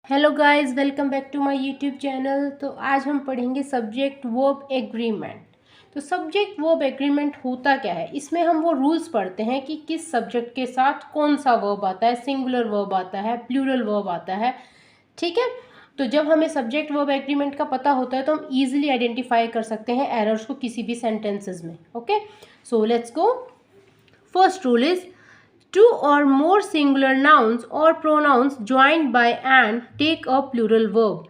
Hello guys, welcome back to my YouTube channel. तो आज हम पढ़ेंगे सब्जेक्ट वर्ब एग्रीमेंट। तो सब्जेक्ट वर्ब एग्रीमेंट होता क्या है, इसमें हम वो रूल्स पढ़ते हैं कि किस सब्जेक्ट के साथ कौन सा वर्ब आता है, सिंगुलर वर्ब आता है, प्लूरल वर्ब आता है। ठीक है, तो जब हमें सब्जेक्ट वर्ब एग्रीमेंट का पता होता है तो हम ईजिली आइडेंटिफाई कर सकते हैं एरर्स को किसी भी सेंटेंसेस में। Okay, so let's go. First rule is two or more singular nouns or pronouns joined by and take a plural verb।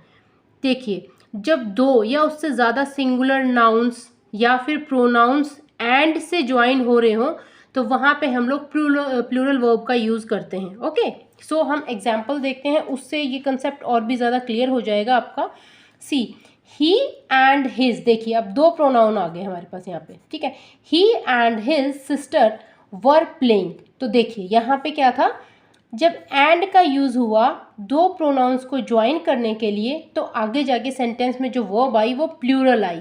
देखिए, जब दो या उससे ज़्यादा सिंगुलर नाउन्स या फिर प्रोनाउंस एंड से ज्वाइन हो रहे हो तो वहाँ पे हम लोग प्लूरल वर्ब का यूज़ करते हैं। ओके, सो हम एग्जाम्पल देखते हैं, उससे ये कंसेप्ट और भी ज़्यादा क्लियर हो जाएगा आपका। सी, ही एंड हिज। देखिए, अब दो प्रोनाउन आ गए हमारे पास यहाँ पे। ठीक है, he and his sister were playing. तो देखिए यहाँ पे क्या था, जब एंड का यूज़ हुआ दो प्रोनाउंस को ज्वाइन करने के लिए तो आगे जाके सेंटेंस में जो वर्ब आई वो प्लूरल आई।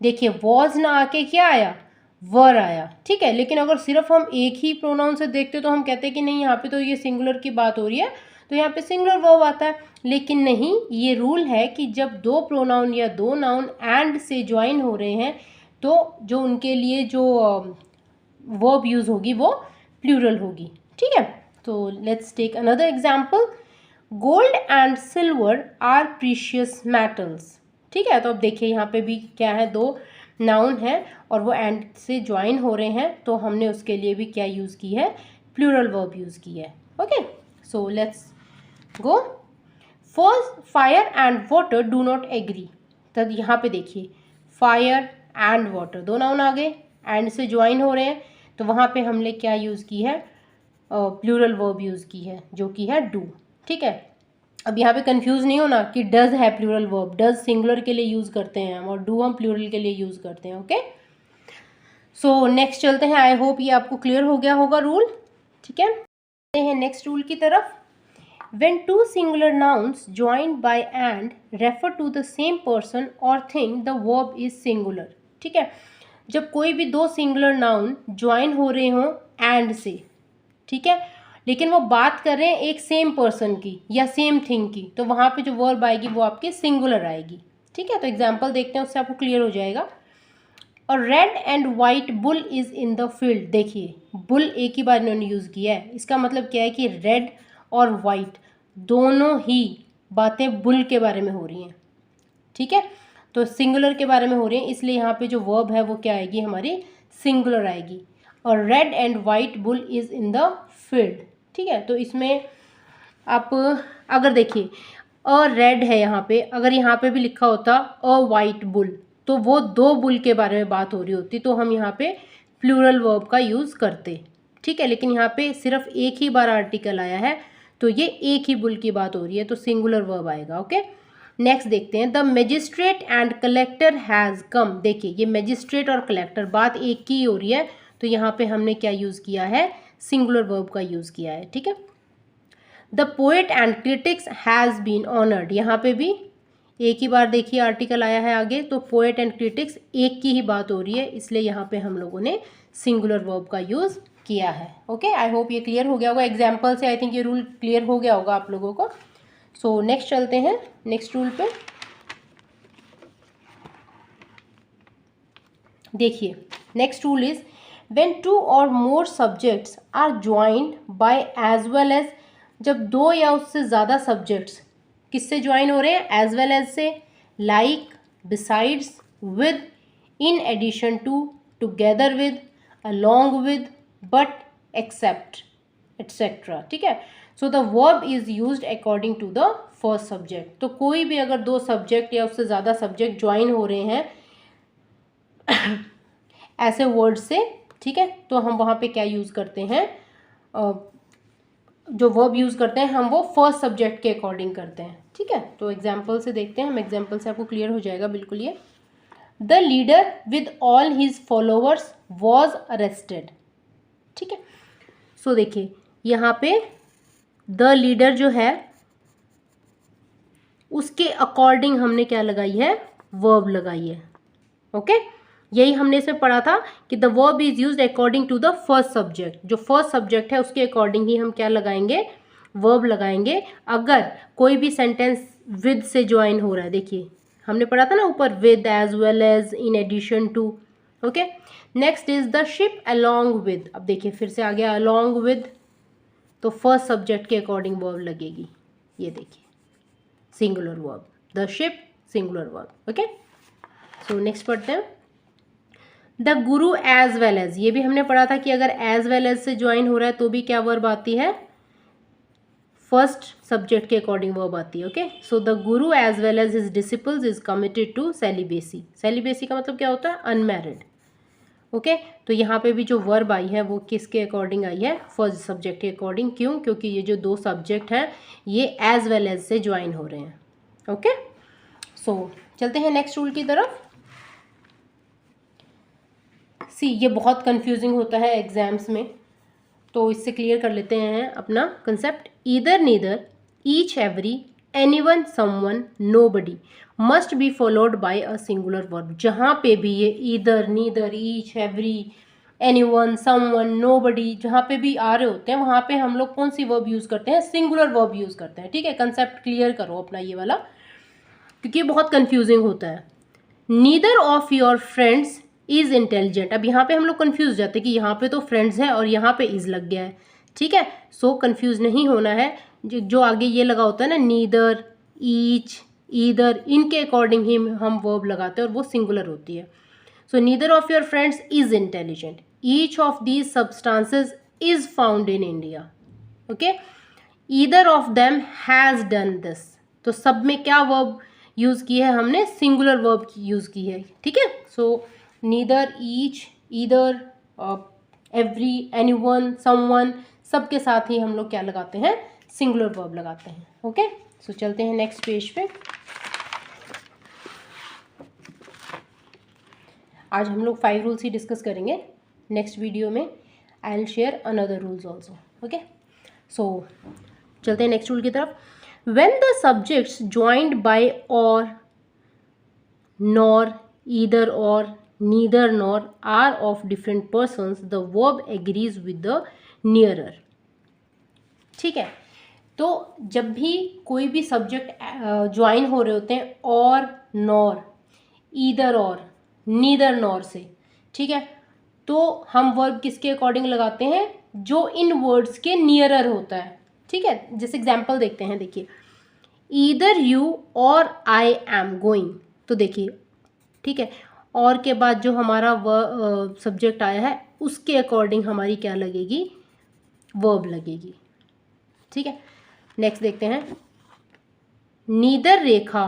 देखिए, वॉज ना आके क्या आया, वर आया। ठीक है, लेकिन अगर सिर्फ हम एक ही प्रोनाउन से देखते तो हम कहते कि नहीं, यहाँ पे तो ये सिंगुलर की बात हो रही है तो यहाँ पे सिंगुलर वर्ब आता है। लेकिन नहीं, ये रूल है कि जब दो प्रोनाउन या दो नाउन एंड से ज्वाइन हो रहे हैं तो जो उनके लिए जो वर्ब यूज़ होगी वो प्लूरल होगी। ठीक है, तो let's take another example. Gold and silver are precious metals. ठीक है, तो अब देखिए यहाँ पे भी क्या है, दो नाउन है और वो एंड से ज्वाइन हो रहे हैं तो हमने उसके लिए भी क्या यूज़ की है, प्लूरल वर्ब यूज़ की है। Okay, so let's go. First, fire and water do not agree. तब यहाँ पे देखिए, फायर एंड वाटर दो नाउन आ गए, एंड से ज्वाइन हो रहे हैं तो वहाँ पे हमने क्या यूज़ की है, प्लूरल वर्ब यूज़ की है जो कि है डू। ठीक है, अब यहाँ पे कंफ्यूज नहीं होना कि डज है प्लूरल वर्ब। डज सिंगुलर के लिए यूज़ करते हैं हम और डू हम प्लूरल के लिए यूज़ करते हैं। ओके, सो नेक्स्ट चलते हैं। आई होप ये आपको क्लियर हो गया होगा रूल। ठीक है, चलते हैं नेक्स्ट रूल की तरफ। When two singular nouns joined by and refer to the same person or thing, the verb is singular। ठीक है, जब कोई भी दो सिंगुलर नाउन ज्वाइन हो रहे हों एंड से, ठीक है, लेकिन वो बात कर रहे हैं एक सेम पर्सन की या सेम थिंग की, तो वहाँ पे जो वर्ब आएगी वो आपकी सिंगुलर आएगी। ठीक है, तो एग्जाम्पल देखते हैं, उससे आपको क्लियर हो जाएगा। और red and white bull is in the field. देखिए, बुल एक ही बार इन्होंने यूज़ किया है, इसका मतलब क्या है कि रेड और वाइट दोनों ही बातें बुल के बारे में हो रही हैं। ठीक है, तो सिंगुलर के बारे में हो रही हैं, इसलिए यहाँ पे जो वर्ब है वो क्या आएगी, हमारी सिंगुलर आएगी। और red and white bull is in the field. ठीक है, तो इसमें आप अगर देखिए अ रेड है यहाँ पे, अगर यहाँ पे भी लिखा होता अ वाइट बुल तो वो दो बुल के बारे में बात हो रही होती, तो हम यहाँ पे प्लूरल वर्ब का यूज़ करते। ठीक है, लेकिन यहाँ पे सिर्फ एक ही बार आर्टिकल आया है तो ये एक ही बुल की बात हो रही है तो सिंगुलर वर्ब आएगा। ओके, नेक्स्ट देखते हैं। The magistrate and collector has come. देखिए, ये मजिस्ट्रेट और कलेक्टर बात एक की हो रही है तो यहाँ पे हमने क्या यूज़ किया है, सिंगुलर वर्ब का यूज़ किया है। ठीक है, the poet and critics has been honoured. यहाँ पे भी एक ही बार देखिए आर्टिकल आया है आगे, तो पोएट एंड क्रिटिक्स एक की ही बात हो रही है, इसलिए यहाँ पे हम लोगों ने सिंगुलर वर्ब का यूज़ किया है। ओके, आई होप ये क्लियर हो गया होगा एग्जाम्पल से। आई थिंक ये रूल क्लियर हो गया होगा आप लोगों को। सो नेक्स्ट चलते हैं नेक्स्ट रूल पे। देखिए, next rule is when two or more subjects are joined by as well as. जब दो या उससे ज़्यादा सब्जेक्ट्स किससे ज्वाइन हो रहे हैं, एज वेल एज से, like, besides, with, in addition to, together with, along with, but, except, etcetera. ठीक है, so the verb is used according to the first subject. तो कोई भी अगर दो सब्जेक्ट या उससे ज़्यादा सब्जेक्ट ज्वाइन हो रहे हैं ऐसे वर्ड से, ठीक है, तो हम वहाँ पे क्या यूज़ करते हैं, जो वर्ब यूज़ करते हैं हम वो फर्स्ट सब्जेक्ट के अकॉर्डिंग करते हैं। ठीक है, तो एग्जाम्पल से देखते हैं हम, एग्जाम्पल से आपको क्लियर हो जाएगा बिल्कुल ये। The leader with all his followers was arrested. ठीक है, सो देखिए यहाँ पे द लीडर जो है उसके अकॉर्डिंग हमने क्या लगाई है, वर्ब लगाई है। ओके, यही हमने इसमें पढ़ा था कि the verb is used according to the first subject. जो फर्स्ट सब्जेक्ट है उसके अकॉर्डिंग ही हम क्या लगाएंगे, वर्ब लगाएंगे अगर कोई भी सेंटेंस विद से ज्वाइन हो रहा है। देखिए हमने पढ़ा था ना ऊपर, with, as well as, in addition to. Okay, next is the ship along with. अब देखिए फिर से आ गया अलोंग विद, तो फर्स्ट सब्जेक्ट के अकॉर्डिंग वर्ब लगेगी। ये देखिए singular verb, the ship singular verb. Okay, so next पढ़ते हैं the guru as well as. ये भी हमने पढ़ा था कि अगर एज वेल एज से ज्वाइन हो रहा है तो भी क्या वर्ब आती है, फर्स्ट सब्जेक्ट के अकॉर्डिंग वर्ब आती है। Okay, so the guru as well as his disciples is committed to celibacy. Celibacy का मतलब क्या होता है, अनमैरिड। ओके, तो यहाँ पे भी जो वर्ब आई है वो किसके अकॉर्डिंग आई है, फर्स्ट सब्जेक्ट के अकॉर्डिंग। क्यों, क्योंकि ये जो दो सब्जेक्ट हैं ये एज वेल एज से ज्वाइन हो रहे हैं। ओके, सो चलते हैं नेक्स्ट रूल की तरफ। सी, ये बहुत कंफ्यूजिंग होता है एग्जाम्स में, तो इससे क्लियर कर लेते हैं अपना concept. Either, neither, each, every, anyone, someone, nobody must be followed by a singular verb. जहाँ पे भी ये either, neither, each, every, anyone, someone, nobody जहाँ पे भी आ रहे होते हैं वहाँ पे हम लोग कौन सी वर्ब यूज़ करते हैं, सिंगुलर वर्ब यूज़ करते हैं। ठीक है, कंसेप्ट क्लियर करो अपना ये वाला, क्योंकि ये बहुत कंफ्यूजिंग होता है। Neither of your friends is intelligent. अब यहाँ पे हम लोग कंफ्यूज हो जाते हैं कि यहाँ पे तो फ्रेंड्स है और यहाँ पे इज़ लग गया है। ठीक है, सो कंफ्यूज नहीं होना है। जो आगे ये लगा होता है ना, नीदर, ईच, ईदर, इनके अकॉर्डिंग ही हम वर्ब लगाते हैं और वो सिंगुलर होती है। So neither of your friends is intelligent, each of these substances is found in India. Okay, either of them has done this. तो सब में क्या वर्ब यूज़ की है हमने, सिंगुलर वर्ब यूज़ की है। ठीक है, so neither, each, either, every, anyone, someone, सबके साथ ही हम लोग क्या लगाते हैं, सिंगुलर वर्ब लगाते हैं। ओके, सो चलते हैं नेक्स्ट पेज पे। आज हम लोग 5 रूल्स ही डिस्कस करेंगे। नेक्स्ट वीडियो में I will share another rules also. Okay, so चलते हैं नेक्स्ट रूल की तरफ। When the subjects joined by or, nor, either or, neither nor are of different persons, the verb agrees with the nearer। ठीक है, तो जब भी कोई भी सब्जेक्ट ज्वाइन हो रहे होते हैं और, नॉर, ईदर और, नीदर नॉर से, ठीक है, तो हम वर्ब किसके अकॉर्डिंग लगाते हैं, जो इन वर्ड्स के नियरर होता है। ठीक है, जैसे एग्जाम्पल देखते हैं। देखिए ईदर यू और आई एम गोइंग, तो देखिए ठीक है, और के बाद जो हमारा सब्जेक्ट आया है उसके अकॉर्डिंग हमारी क्या लगेगी, वर्ब लगेगी। ठीक है, नेक्स्ट देखते हैं। Neither Rekha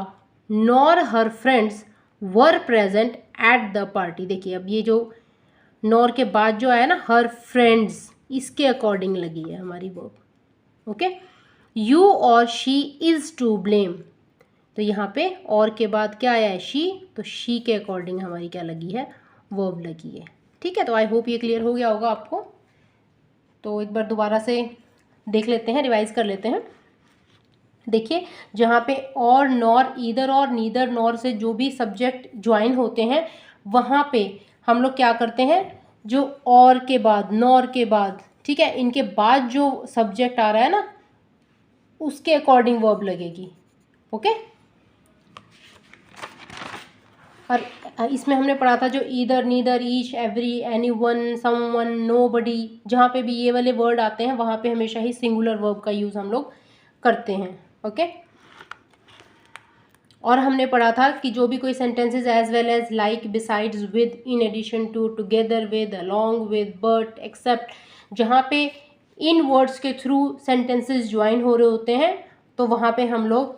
nor her friends were present at the party. देखिए अब ये जो नॉर के बाद जो आया ना, हर फ्रेंड्स, इसके अकॉर्डिंग लगी है हमारी वर्ब। ओके, यू और शी इज़ टू ब्लेम, तो यहाँ पे और के बाद क्या आया है, शी, तो शी के अकॉर्डिंग हमारी क्या लगी है, वर्ब लगी है। ठीक है, तो आई होप ये क्लियर हो गया होगा आपको। तो एक बार दोबारा से देख लेते हैं, रिवाइज कर लेते हैं। देखिए जहाँ पे और, नॉर, ईदर और, नीदर नॉर से जो भी सब्जेक्ट ज्वाइन होते हैं वहाँ पे हम लोग क्या करते हैं, जो और के बाद, नॉर के बाद, ठीक है, इनके बाद जो सब्जेक्ट आ रहा है ना उसके अकॉर्डिंग वर्ब लगेगी। ओके, और इसमें हमने पढ़ा था जो either, neither, each, every, anyone, someone, nobody, जहाँ पे भी ये वाले वर्ड आते हैं वहाँ पे हमेशा ही सिंगुलर वर्ब का यूज़ हम लोग करते हैं। ओके, और हमने पढ़ा था कि जो भी कोई sentences as well as, like, besides, with, in addition to, together with, along with, but, except, जहाँ पे इन वर्ड्स के थ्रू सेंटेंसेस ज्वाइन हो रहे होते हैं तो वहाँ पे हम लोग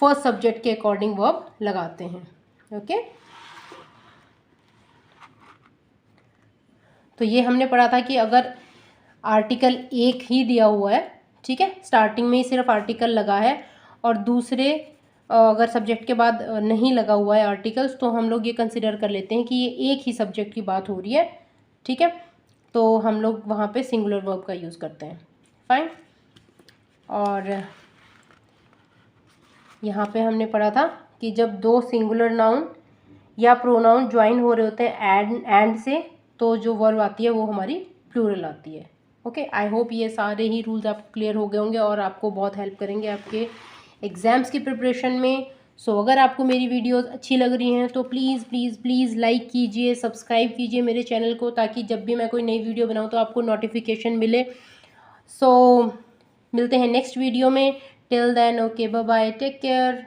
फर्स्ट सब्जेक्ट के अकॉर्डिंग वर्ब लगाते हैं। ओके, तो ये हमने पढ़ा था कि अगर आर्टिकल एक ही दिया हुआ है, ठीक है, स्टार्टिंग में ही सिर्फ आर्टिकल लगा है और दूसरे अगर सब्जेक्ट के बाद नहीं लगा हुआ है आर्टिकल्स, तो हम लोग ये कंसिडर कर लेते हैं कि ये एक ही सब्जेक्ट की बात हो रही है। ठीक है, तो हम लोग वहाँ पे सिंगुलर वर्ब का यूज़ करते हैं। फाइन, और यहाँ पे हमने पढ़ा था कि जब दो सिंगुलर नाउन या प्रोनाउन ज्वाइन हो रहे होते हैं एंड से, तो जो वर्ब आती है वो हमारी प्लूरल आती है। ओके, आई होप ये सारे ही रूल्स आपको क्लियर हो गए होंगे और आपको बहुत हेल्प करेंगे आपके एग्ज़ाम्स की प्रिपरेशन में। सो अगर आपको मेरी वीडियोस अच्छी लग रही हैं तो प्लीज़ प्लीज़ प्लीज़ लाइक कीजिए, सब्सक्राइब कीजिए मेरे चैनल को, ताकि जब भी मैं कोई नई वीडियो बनाऊँ तो आपको नोटिफिकेशन मिले। सो मिलते हैं नेक्स्ट वीडियो में। Till then okay, bye bye, take care.